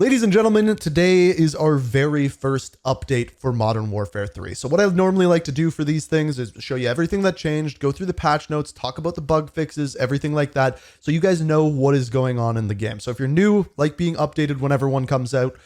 Ladies and gentlemen, today is our very first update for Modern Warfare 3. So what I normally like to do for these things is show you everything that changed, go through the patch notes, talk about the bug fixes, everything like that, so you guys know what is going on in the game. So if you're new, like being updated whenever one comes out,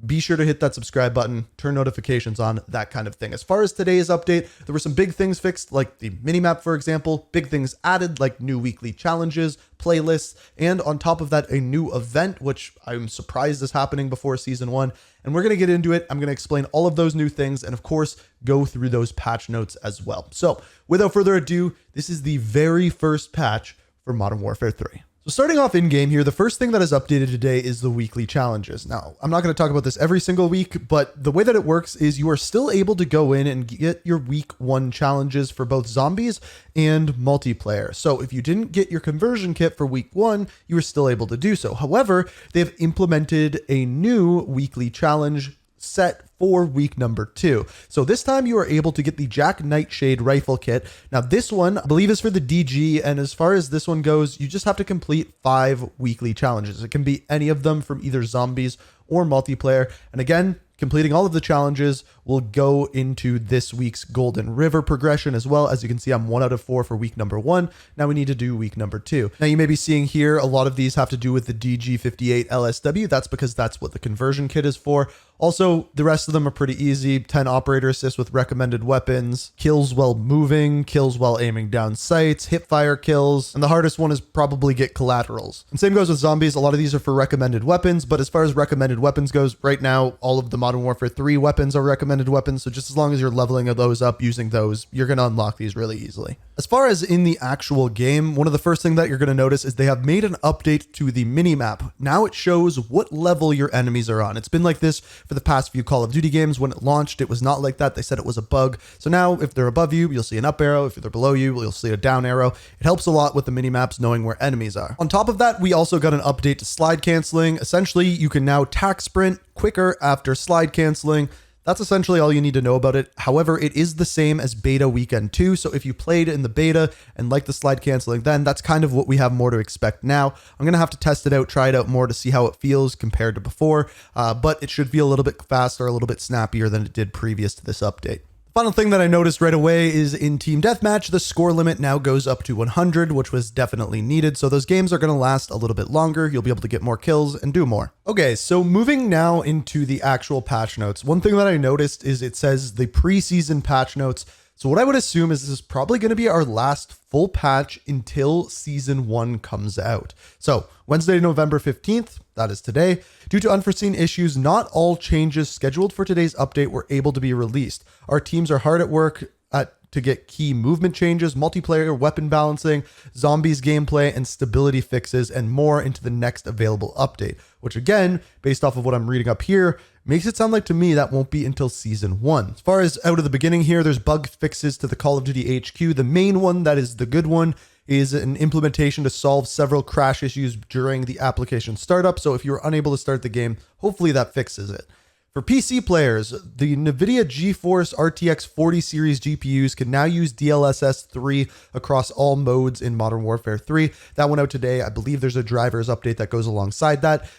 be sure to hit that subscribe button, turn notifications on, that kind of thing. As far as today's update, there were some big things fixed, like the minimap, for example, big things added, like new weekly challenges, playlists, and on top of that, a new event, which I'm surprised is happening before Season 1. And we're going to get into it. I'm going to explain all of those new things and, of course, go through those patch notes as well. So, without further ado, this is the very first patch for Modern Warfare 3. So starting off in game here, the first thing that is updated today is the weekly challenges. Now, I'm not going to talk about this every single week, but the way that it works is you are still able to go in and get your week 1 challenges for both zombies and multiplayer. So if you didn't get your conversion kit for week 1, you were still able to do so. However, they've implemented a new weekly challenge set for week number 2. So this time you are able to get the Jack Nightshade rifle kit. Now this one I believe is for the DG, and as far as this one goes, you just have to complete 5 weekly challenges. It can be any of them from either zombies or multiplayer. And again, completing all of the challenges will go into this week's Golden River progression as well. As you can see, I'm 1 out of 4 for week number 1. Now we need to do week number 2. Now you may be seeing here, a lot of these have to do with the DG58 LSW. That's because that's what the conversion kit is for. Also, the rest of them are pretty easy. 10 operator assists with recommended weapons, kills while moving, kills while aiming down sights, hip fire kills, and the hardest one is probably get collaterals. And same goes with zombies. A lot of these are for recommended weapons, but as far as recommended weapons goes, right now, all of the Modern Warfare 3 weapons are recommended weapons. So just as long as you're leveling those up using those, you're going to unlock these really easily. As far as in the actual game, one of the first things that you're going to notice is they have made an update to the minimap. Now it shows what level your enemies are on. It's been like this for the past few Call of Duty games. When it launched, it was not like that. They said it was a bug. So now if they're above you, you'll see an up arrow. If they're below you, you'll see a down arrow. It helps a lot with the minimaps knowing where enemies are. On top of that, we also got an update to slide canceling. Essentially, you can now tack sprint quicker after slide canceling. That's essentially all you need to know about it. However, it is the same as beta weekend 2. So if you played in the beta and like the slide canceling, then that's kind of what we have more to expect now. I'm going to have to test it out, try it out more to see how it feels compared to before. But it should feel a little bit faster, a little bit snappier than it did previous to this update. Final thing that I noticed right away is in Team Deathmatch, the score limit now goes up to 100, which was definitely needed. So those games are going to last a little bit longer. You'll be able to get more kills and do more. Okay, so moving now into the actual patch notes. One thing that I noticed is it says the preseason patch notes. So what I would assume is this is probably going to be our last full patch until Season 1 comes out. So Wednesday, November 15th, that is today. Due to unforeseen issues, not all changes scheduled for today's update were able to be released. Our teams are hard at work to get key movement changes, multiplayer weapon balancing, zombies gameplay, and stability fixes, and more into the next available update, which again, based off of what I'm reading up here, makes it sound like to me that won't be until Season 1. As far as out of the beginning here, there's bug fixes to the Call of Duty HQ. The main one, that is the good one, is an implementation to solve several crash issues during the application startup. So if you're unable to start the game, hopefully that fixes it. For PC players, the NVIDIA GeForce RTX 40 series GPUs can now use DLSS 3 across all modes in Modern Warfare 3. That went out today. I believe there's a drivers update that goes alongside that.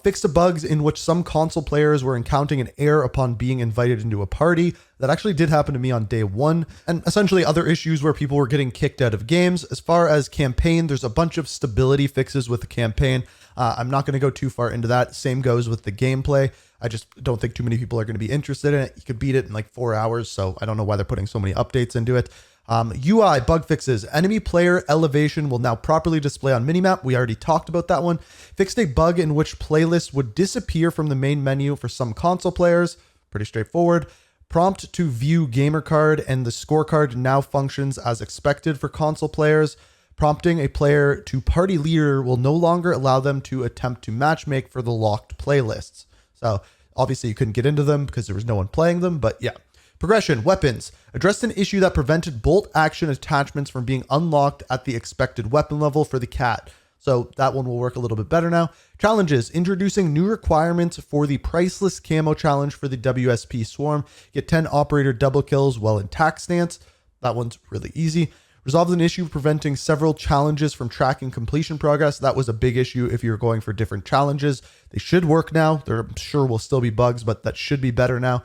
Fixed the bugs in which some console players were encountering an error upon being invited into a party. That actually did happen to me on day 1. And essentially other issues where people were getting kicked out of games. As far as campaign, there's a bunch of stability fixes with the campaign. I'm not going to go too far into that. Same goes with the gameplay. I just don't think too many people are going to be interested in it. You could beat it in like 4 hours, so I don't know why they're putting so many updates into it. UI bug fixes. Enemy player elevation will now properly display on minimap. We already talked about that one. Fixed a bug in which playlists would disappear from the main menu for some console players. Pretty straightforward. Prompt to view gamer card and the scorecard now functions as expected for console players. Prompting a player to party leader will no longer allow them to attempt to matchmake for the locked playlists. So obviously you couldn't get into them because there was no one playing them, but yeah. Progression, weapons. Addressed an issue that prevented bolt action attachments from being unlocked at the expected weapon level for the cat. So that one will work a little bit better now. Challenges, introducing new requirements for the priceless camo challenge for the WSP Swarm. Get 10 operator double kills while in tack stance. That one's really easy. Resolved an issue preventing several challenges from tracking completion progress. That was a big issue if you're going for different challenges. They should work now. There I'm sure will still be bugs, but that should be better now.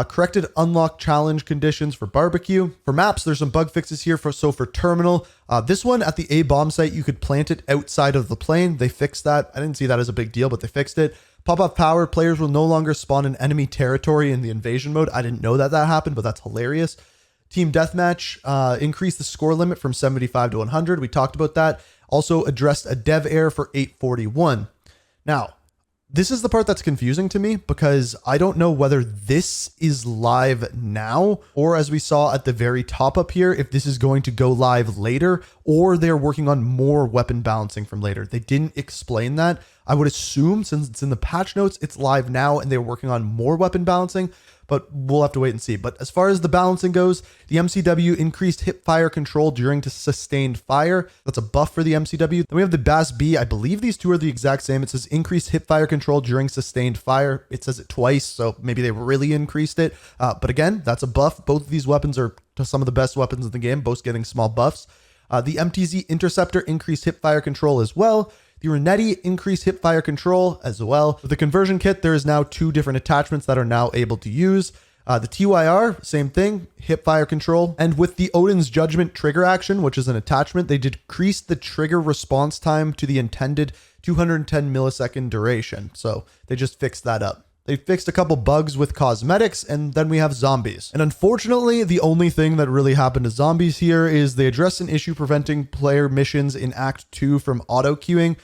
Corrected unlock challenge conditions for barbecue. For maps, there's some bug fixes here. For terminal, this one at the A bomb site, you could plant it outside of the plane. They fixed that. I didn't see that as a big deal, but they fixed it. Pop-up power, players will no longer spawn in enemy territory in the invasion mode. I didn't know that happened, but that's hilarious. Team deathmatch, increased the score limit from 75 to 100. We talked about that. Also addressed a dev error for 841. Now, this is the part that's confusing to me because I don't know whether this is live now or, as we saw at the very top up here, if this is going to go live later or they're working on more weapon balancing from later. They didn't explain that. I would assume since it's in the patch notes, it's live now and they're working on more weapon balancing, but we'll have to wait and see. But as far as the balancing goes, the MCW increased hip fire control during sustained fire. That's a buff for the MCW. Then we have the BAS B. I believe these two are the exact same. It says increased hip fire control during sustained fire. It says it twice, so maybe they really increased it. But again, that's a buff. Both of these weapons are some of the best weapons in the game, both getting small buffs. The MTZ Interceptor increased hip fire control as well. The Renetti increased hip fire control as well. With the conversion kit, there is now 2 different attachments that are now able to use. The TYR, same thing, hip fire control. And with the Odin's Judgment trigger action, which is an attachment, they decreased the trigger response time to the intended 210 millisecond duration. So they just fixed that up. They fixed a couple bugs with cosmetics, and then we have zombies. And unfortunately, the only thing that really happened to zombies here is they addressed an issue preventing player missions in Act 2 from auto-queuing.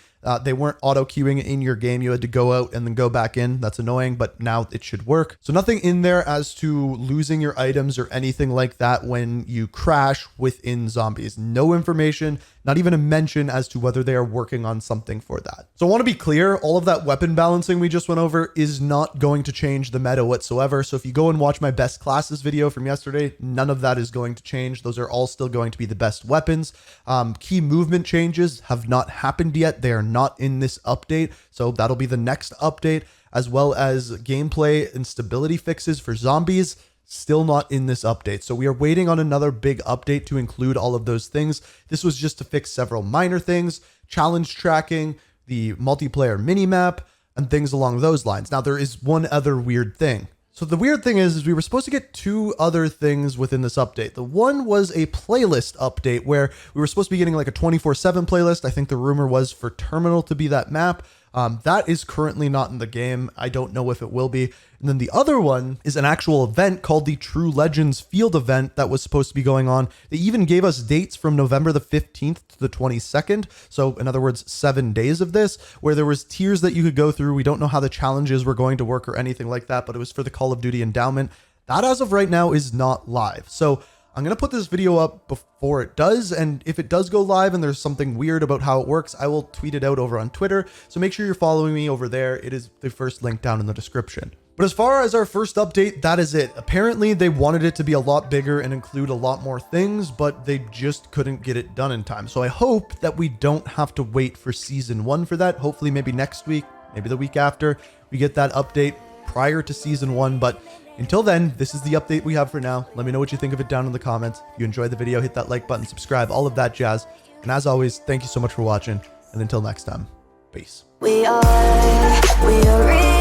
They weren't auto-queuing in your game. You had to go out and then go back in. That's annoying, but now it should work. So nothing in there as to losing your items or anything like that when you crash within zombies. No information, not even a mention as to whether they are working on something for that. So I want to be clear, all of that weapon balancing we just went over is not going to change the meta whatsoever. So if you go and watch my best classes video from yesterday, none of that is going to change. Those are all still going to be the best weapons. Key movement changes have not happened yet. They are not in this update. So that'll be the next update, as well as gameplay and stability fixes for zombies. Still not in this update. So we are waiting on another big update to include all of those things. This was just to fix several minor things, challenge tracking, the multiplayer minimap, and things along those lines. Now there is one other weird thing. So the weird thing is we were supposed to get 2 other things within this update. The one was a playlist update where we were supposed to be getting like a 24/7 playlist. I think the rumor was for Terminal to be that map. That is currently not in the game. I don't know if it will be. And then the other one is an actual event called the True Legends Field event that was supposed to be going on. They even gave us dates from November the 15th to the 22nd. So in other words, 7 days of this, where there was tiers that you could go through. We don't know how the challenges were going to work or anything like that, but it was for the Call of Duty endowment. That as of right now is not live. So I'm going to put this video up before it does, and if it does go live and there's something weird about how it works, I will tweet it out over on Twitter, so make sure you're following me over there. It is the first link down in the description. But as far as our first update, that is it. Apparently, they wanted it to be a lot bigger and include a lot more things, but they just couldn't get it done in time. So I hope that we don't have to wait for Season 1 for that. Hopefully, maybe next week, maybe the week after, we get that update prior to Season 1, but until then, this is the update we have for now. Let me know what you think of it down in the comments. If you enjoyed the video, hit that like button, subscribe, all of that jazz. And as always, thank you so much for watching. And until next time, peace. We are real.